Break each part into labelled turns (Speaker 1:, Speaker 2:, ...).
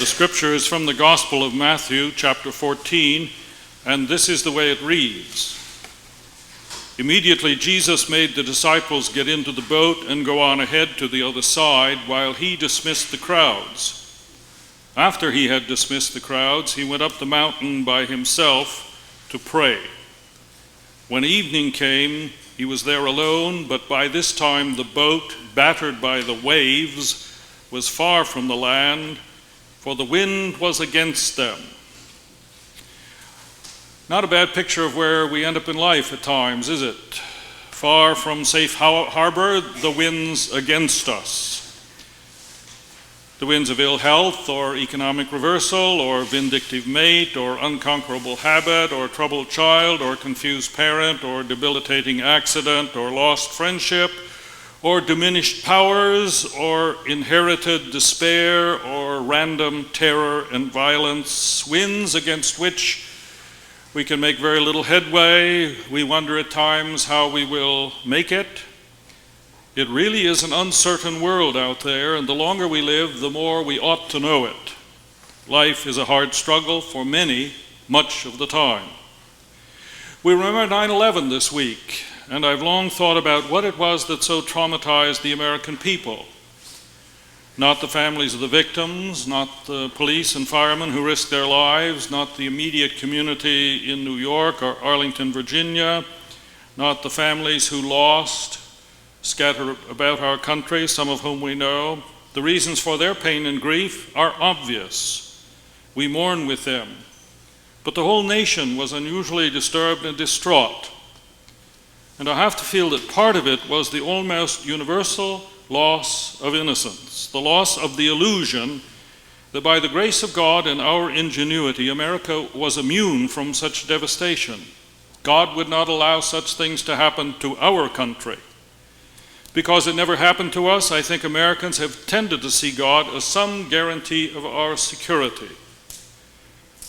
Speaker 1: The scripture is from the Gospel of Matthew, chapter 14, and this is the way it reads. Immediately Jesus made the disciples get into the boat and go on ahead to the other side while he dismissed the crowds. After he had dismissed the crowds, he went up the mountain by himself to pray. When evening came, he was there alone, but by this time the boat, battered by the waves, was far from the land, for the wind was against them. Not a bad picture of where we end up in life at times, is it? Far from safe harbor, the winds against us. The winds of ill health, or economic reversal, or vindictive mate, or unconquerable habit, or troubled child, or confused parent, or debilitating accident, or lost friendship, or diminished powers, or inherited despair, or random terror and violence, winds against which we can make very little headway. We wonder at times how we will make it. It really is an uncertain world out there, and the longer we live, the more we ought to know it. Life is a hard struggle for many, much of the time. We remember 9/11 this week, and I've long thought about what it was that so traumatized the American people. Not the families of the victims, not the police and firemen who risked their lives, not the immediate community in New York or Arlington, Virginia, not the families who lost, scattered about our country, some of whom we know. The reasons for their pain and grief are obvious. We mourn with them. But the whole nation was unusually disturbed and distraught. And I have to feel that part of it was the almost universal loss of innocence, the loss of the illusion that by the grace of God and our ingenuity, America was immune from such devastation. God would not allow such things to happen to our country. Because it never happened to us, I think Americans have tended to see God as some guarantee of our security.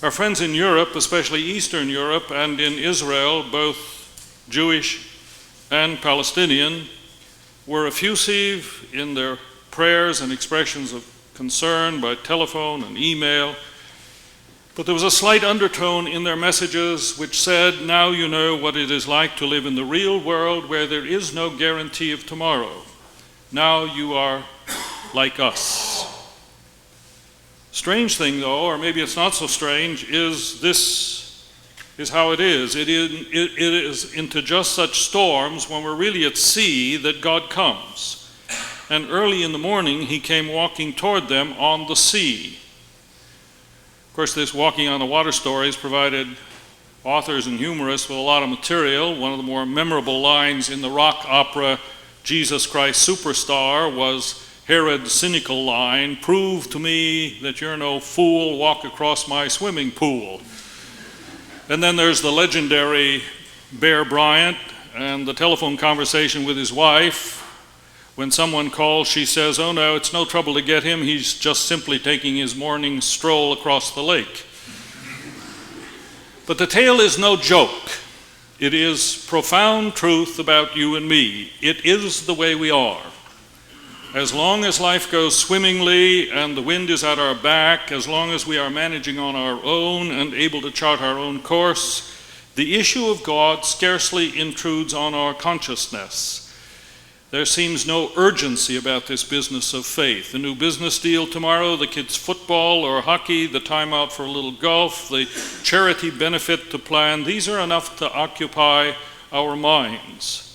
Speaker 1: Our friends in Europe, especially Eastern Europe and in Israel, both Jewish and Palestinian, were effusive in their prayers and expressions of concern by telephone and email. But there was a slight undertone in their messages which said, now you know what it is like to live in the real world where there is no guarantee of tomorrow. Now you are like us. Strange thing though, or maybe it's not so strange, is this is how it is. It is into just such storms when we're really at sea that God comes. And early in the morning he came walking toward them on the sea. Of course, this walking on the water stories provided authors and humorists with a lot of material. One of the more memorable lines in the rock opera Jesus Christ Superstar was Herod's cynical line, "Prove to me that you're no fool, walk across my swimming pool." And then there's the legendary Bear Bryant and the telephone conversation with his wife. When someone calls, she says, "Oh no, it's no trouble to get him. He's just simply taking his morning stroll across the lake." But the tale is no joke. It is profound truth about you and me. It is the way we are. As long as life goes swimmingly and the wind is at our back, as long as we are managing on our own and able to chart our own course, the issue of God scarcely intrudes on our consciousness. There seems no urgency about this business of faith. The new business deal tomorrow, the kids' football or hockey, the time out for a little golf, the charity benefit to plan, these are enough to occupy our minds.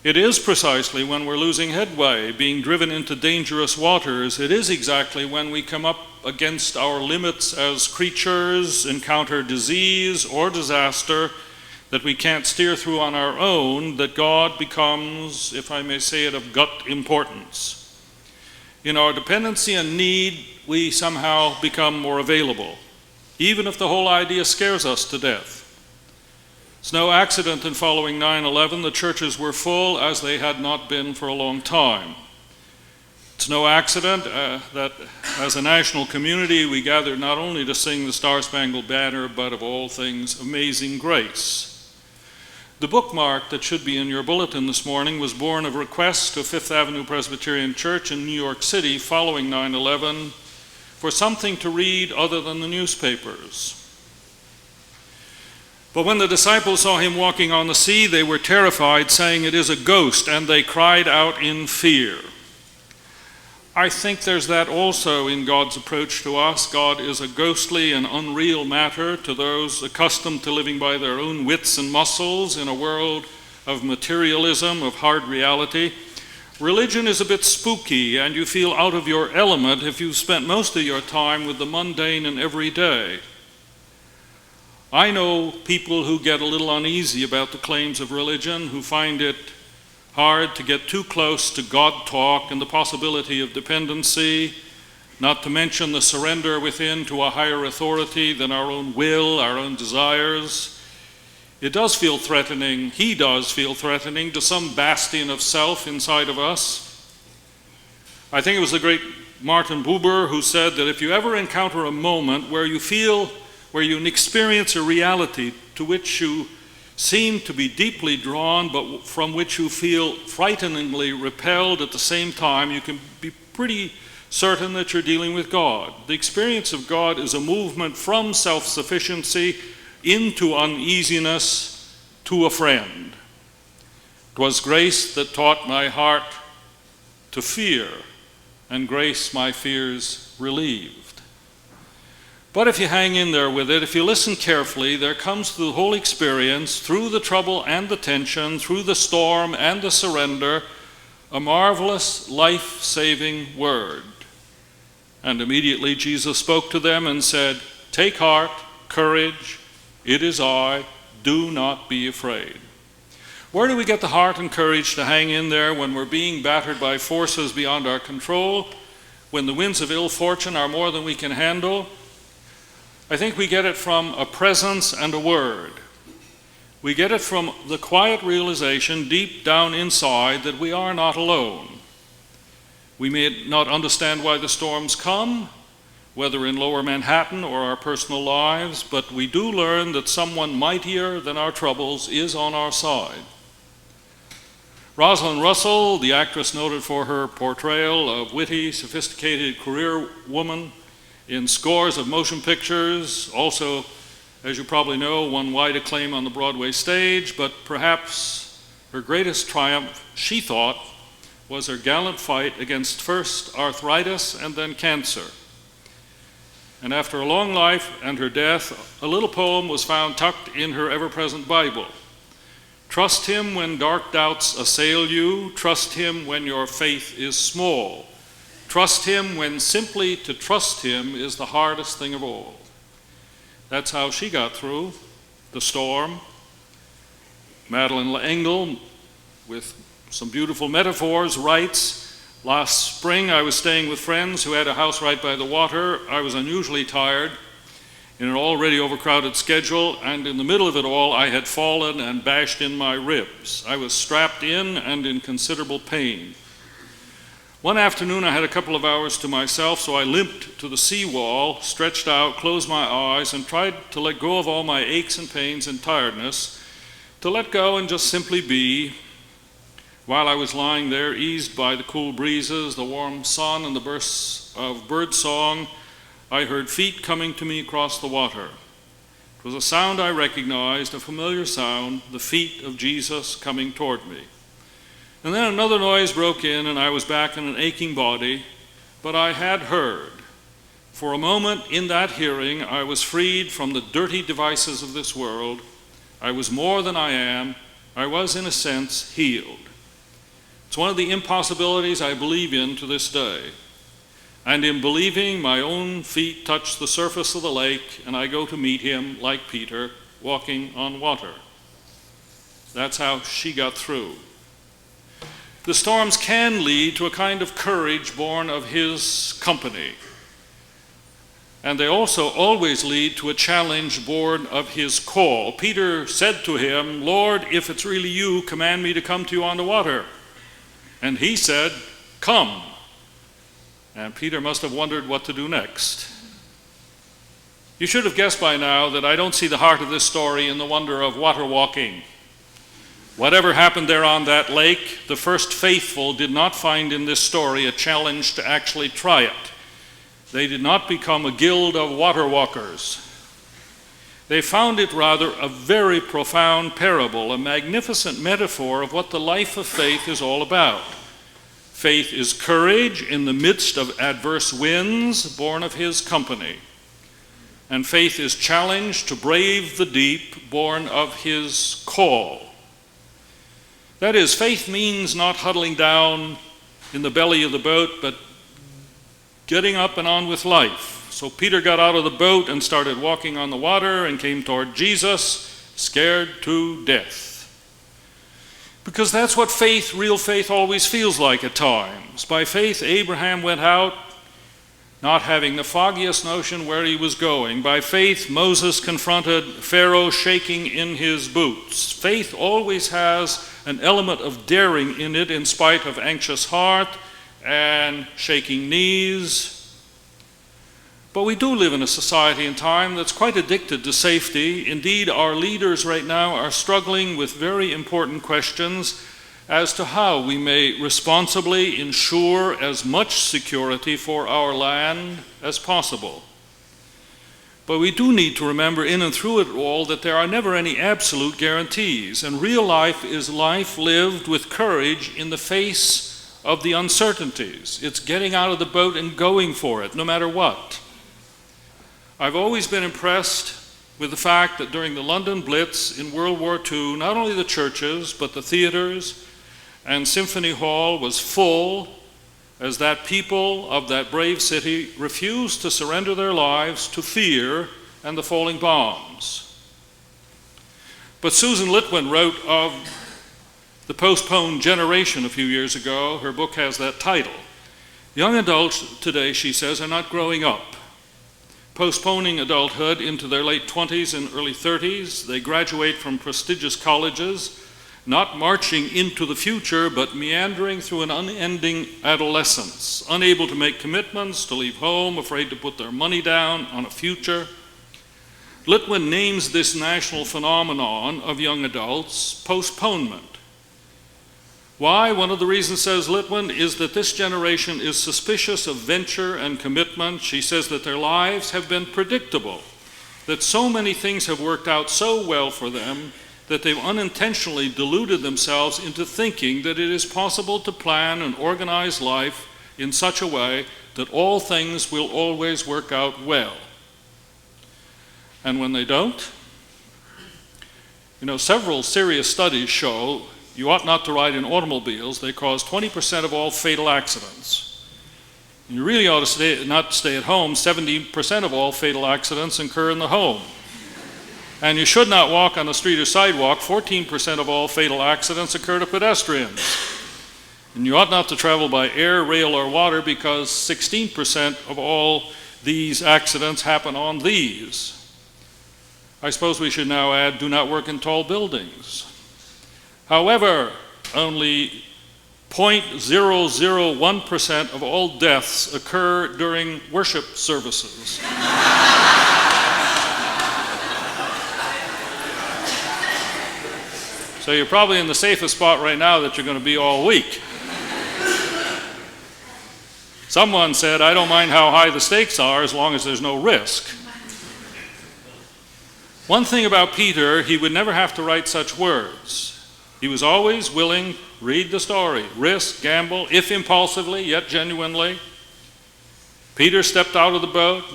Speaker 1: It is precisely when we're losing headway, being driven into dangerous waters, it is exactly when we come up against our limits as creatures, encounter disease or disaster that we can't steer through on our own, that God becomes, if I may say it, of gut importance. In our dependency and need, we somehow become more available, even if the whole idea scares us to death. It's no accident in following 9/11, the churches were full as they had not been for a long time. It's no accident that as a national community we gathered not only to sing the Star-Spangled Banner, but of all things, Amazing Grace. The bookmark that should be in your bulletin this morning was born of request to Fifth Avenue Presbyterian Church in New York City following 9/11 for something to read other than the newspapers. But when the disciples saw him walking on the sea, they were terrified, saying, "It is a ghost," and they cried out in fear. I think there's that also in God's approach to us. God is a ghostly and unreal matter to those accustomed to living by their own wits and muscles in a world of materialism, of hard reality. Religion is a bit spooky, and you feel out of your element if you've spent most of your time with the mundane and everyday. I know people who get a little uneasy about the claims of religion, who find it hard to get too close to God talk and the possibility of dependency, not to mention the surrender within to a higher authority than our own will, our own desires. It does feel threatening, he does feel threatening to some bastion of self inside of us. I think it was the great Martin Buber who said that if you ever encounter a moment where you experience a reality to which you seem to be deeply drawn, but from which you feel frighteningly repelled at the same time, you can be pretty certain that you're dealing with God. The experience of God is a movement from self-sufficiency into uneasiness to a friend. 'Twas grace that taught my heart to fear, and grace my fears relieved. But if you hang in there with it, if you listen carefully, there comes through the whole experience, through the trouble and the tension, through the storm and the surrender, a marvelous life-saving word. And immediately Jesus spoke to them and said, "Take heart, courage, it is I, do not be afraid." Where do we get the heart and courage to hang in there when we're being battered by forces beyond our control, when the winds of ill fortune are more than we can handle? I think we get it from a presence and a word. We get it from the quiet realization deep down inside that we are not alone. We may not understand why the storms come, whether in Lower Manhattan or our personal lives, but we do learn that someone mightier than our troubles is on our side. Rosalind Russell, the actress noted for her portrayal of witty, sophisticated career woman in scores of motion pictures, also, as you probably know, won wide acclaim on the Broadway stage, but perhaps her greatest triumph, she thought, was her gallant fight against first arthritis and then cancer. And after a long life and her death, a little poem was found tucked in her ever-present Bible. Trust him when dark doubts assail you, trust him when your faith is small. Trust him when simply to trust him is the hardest thing of all. That's how she got through the storm. Madeleine L'Engle, with some beautiful metaphors, writes, "Last spring I was staying with friends who had a house right by the water. I was unusually tired in an already overcrowded schedule, and in the middle of it all I had fallen and bashed in my ribs. I was strapped in and in considerable pain. One afternoon I had a couple of hours to myself, so I limped to the seawall, stretched out, closed my eyes, and tried to let go of all my aches and pains and tiredness, to let go and just simply be. While I was lying there, eased by the cool breezes, the warm sun, and the bursts of bird song, I heard feet coming to me across the water. It was a sound I recognized, a familiar sound, the feet of Jesus coming toward me. And then another noise broke in, and I was back in an aching body, but I had heard. For a moment in that hearing, I was freed from the dirty devices of this world. I was more than I am. I was, in a sense, healed. It's one of the impossibilities I believe in to this day. And in believing, my own feet touch the surface of the lake, and I go to meet him, like Peter, walking on water. That's how she got through. The storms can lead to a kind of courage born of his company. And they also always lead to a challenge born of his call. Peter said to him, "Lord, if it's really you, command me to come to you on the water." And he said, "Come." And Peter must have wondered what to do next. You should have guessed by now that I don't see the heart of this story in the wonder of water walking. Whatever happened there on that lake, the first faithful did not find in this story a challenge to actually try it. They did not become a guild of water walkers. They found it rather a very profound parable, a magnificent metaphor of what the life of faith is all about. Faith is courage in the midst of adverse winds, born of his company. And faith is challenge to brave the deep, born of his call. That is, faith means not huddling down in the belly of the boat, but getting up and on with life. So Peter got out of the boat and started walking on the water and came toward Jesus, scared to death. Because that's what faith, real faith, always feels like at times. By faith, Abraham went out, not having the foggiest notion where he was going. By faith, Moses confronted Pharaoh shaking in his boots. Faith always has an element of daring in it in spite of anxious heart and shaking knees. But we do live in a society and time that's quite addicted to safety. Indeed, our leaders right now are struggling with very important questions as to how we may responsibly ensure as much security for our land as possible. But we do need to remember in and through it all that there are never any absolute guarantees, and real life is life lived with courage in the face of the uncertainties. It's getting out of the boat and going for it, no matter what. I've always been impressed with the fact that during the London Blitz in World War II, not only the churches, but the theaters and Symphony Hall was full, as that people of that brave city refused to surrender their lives to fear and the falling bombs. But Susan Litwin wrote of the postponed generation a few years ago. Her book has that title. Young adults today, she says, are not growing up. Postponing adulthood into their late 20s and early 30s, they graduate from prestigious colleges, not marching into the future, but meandering through an unending adolescence, unable to make commitments, to leave home, afraid to put their money down on a future. Litwin names this national phenomenon of young adults postponement. Why? One of the reasons, says Litwin, is that this generation is suspicious of venture and commitment. She says that their lives have been predictable, that so many things have worked out so well for them that they've unintentionally deluded themselves into thinking that it is possible to plan and organize life in such a way that all things will always work out well. And when they don't, several serious studies show you ought not to ride in automobiles. They cause 20% of all fatal accidents. And you really ought to not stay at home. 70% of all fatal accidents occur in the home. And you should not walk on the street or sidewalk. 14% of all fatal accidents occur to pedestrians. And you ought not to travel by air, rail, or water because 16% of all these accidents happen on these. I suppose we should now add, do not work in tall buildings. However, only 0.001% of all deaths occur during worship services. So you're probably in the safest spot right now that you're going to be all week. Someone said, I don't mind how high the stakes are as long as there's no risk. One thing about Peter, he would never have to write such words. He was always willing, read the story, risk, gamble, if impulsively, yet genuinely. Peter stepped out of the boat,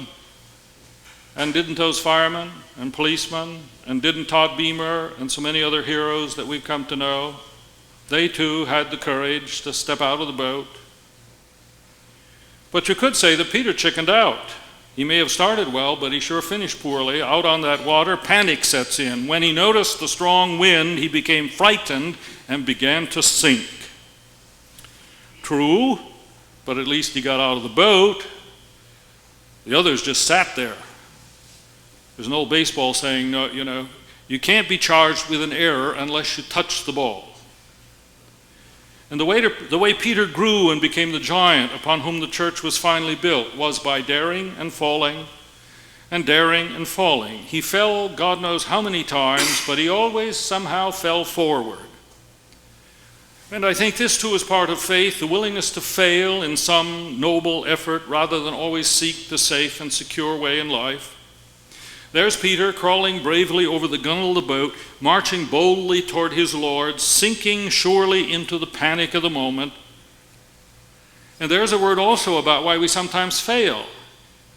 Speaker 1: and didn't those firemen and policemen, and didn't Todd Beamer and so many other heroes that we've come to know? They too had the courage to step out of the boat. But you could say that Peter chickened out. He may have started well, but he sure finished poorly. Out on that water, panic sets in. When he noticed the strong wind, he became frightened and began to sink. True, but at least he got out of the boat. The others just sat there. There's an old baseball saying, no, you can't be charged with an error unless you touch the ball. And the way Peter grew and became the giant upon whom the church was finally built was by daring and falling and daring and falling. He fell God knows how many times, but he always somehow fell forward. And I think this too is part of faith, the willingness to fail in some noble effort rather than always seek the safe and secure way in life. There's Peter crawling bravely over the gunwale of the boat, marching boldly toward his Lord, sinking surely into the panic of the moment. And there's a word also about why we sometimes fail.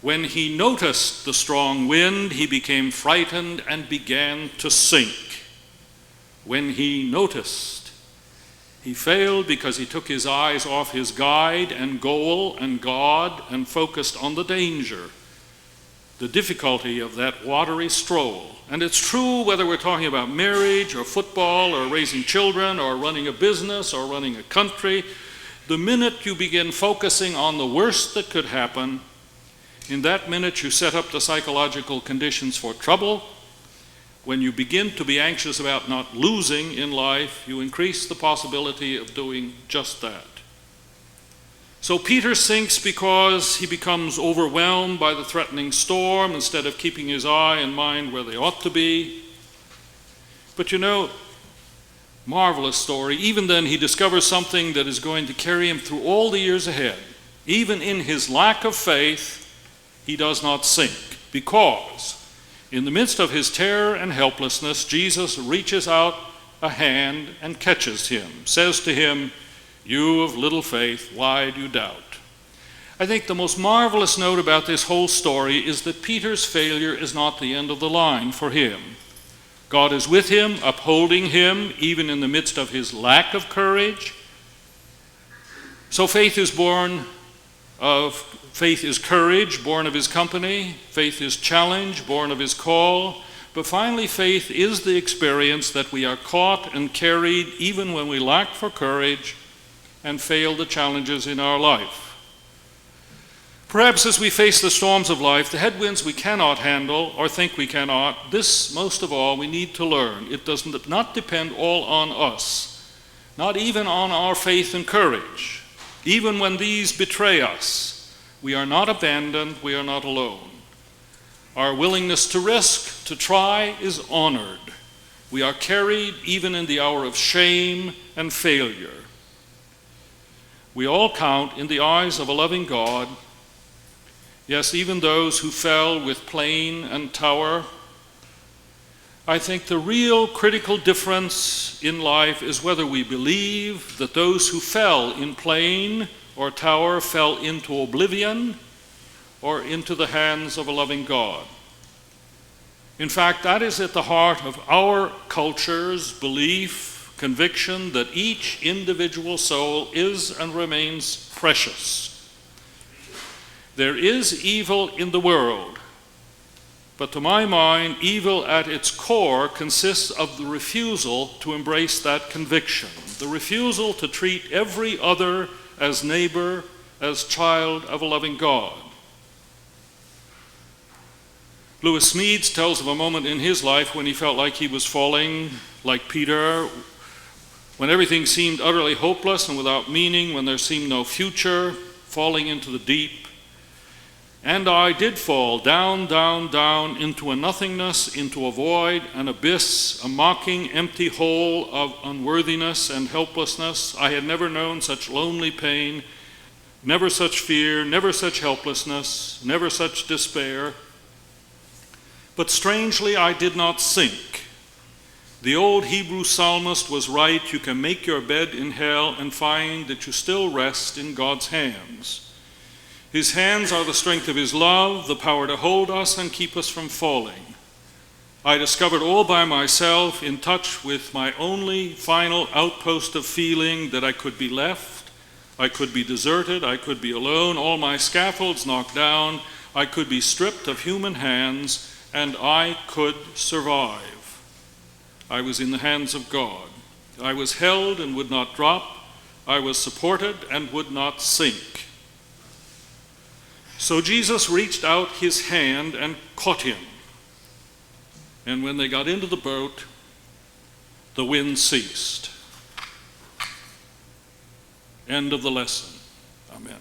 Speaker 1: When he noticed the strong wind, he became frightened and began to sink. When he noticed. He failed because he took his eyes off his guide and goal and God and focused on the danger, the difficulty of that watery stroll. And it's true whether we're talking about marriage or football or raising children or running a business or running a country. The minute you begin focusing on the worst that could happen, in that minute you set up the psychological conditions for trouble. When you begin to be anxious about not losing in life, you increase the possibility of doing just that. So Peter sinks because he becomes overwhelmed by the threatening storm instead of keeping his eye and mind where they ought to be. But you know, marvelous story. Even then he discovers something that is going to carry him through all the years ahead. Even in his lack of faith, he does not sink, because in the midst of his terror and helplessness, Jesus reaches out a hand and catches him, says to him, "You of little faith, why do you doubt?" I think the most marvelous note about this whole story is that Peter's failure is not the end of the line for him. God is with him, upholding him, even in the midst of his lack of courage. So faith is courage, born of his company. Faith is challenge, born of his call. But finally, faith is the experience that we are caught and carried even when we lack for courage and fail the challenges in our life. Perhaps as we face the storms of life, the headwinds we cannot handle or think we cannot, this, most of all, we need to learn. It does not depend all on us, not even on our faith and courage. Even when these betray us, we are not abandoned, we are not alone. Our willingness to risk, to try, is honored. We are carried even in the hour of shame and failure. We all count in the eyes of a loving God. Yes, even those who fell with plane and tower. I think the real critical difference in life is whether we believe that those who fell in plane or tower fell into oblivion or into the hands of a loving God. In fact, that is at the heart of our culture's belief, conviction that each individual soul is and remains precious. There is evil in the world, but to my mind, evil at its core consists of the refusal to embrace that conviction, the refusal to treat every other as neighbor, as child of a loving God. Lewis Smedes tells of a moment in his life when he felt like he was falling, like Peter, when everything seemed utterly hopeless and without meaning, when there seemed no future, falling into the deep. And I did fall down, down, down into a nothingness, into a void, an abyss, a mocking, empty hole of unworthiness and helplessness. I had never known such lonely pain, never such fear, never such helplessness, never such despair. But strangely, I did not sink. The old Hebrew psalmist was right. You can make your bed in hell and find that you still rest in God's hands. His hands are the strength of his love, the power to hold us and keep us from falling. I discovered all by myself, in touch with my only final outpost of feeling, that I could be left, I could be deserted, I could be alone, all my scaffolds knocked down, I could be stripped of human hands, and I could survive. I was in the hands of God. I was held and would not drop. I was supported and would not sink. So Jesus reached out his hand and caught him. And when they got into the boat, the wind ceased. End of the lesson. Amen.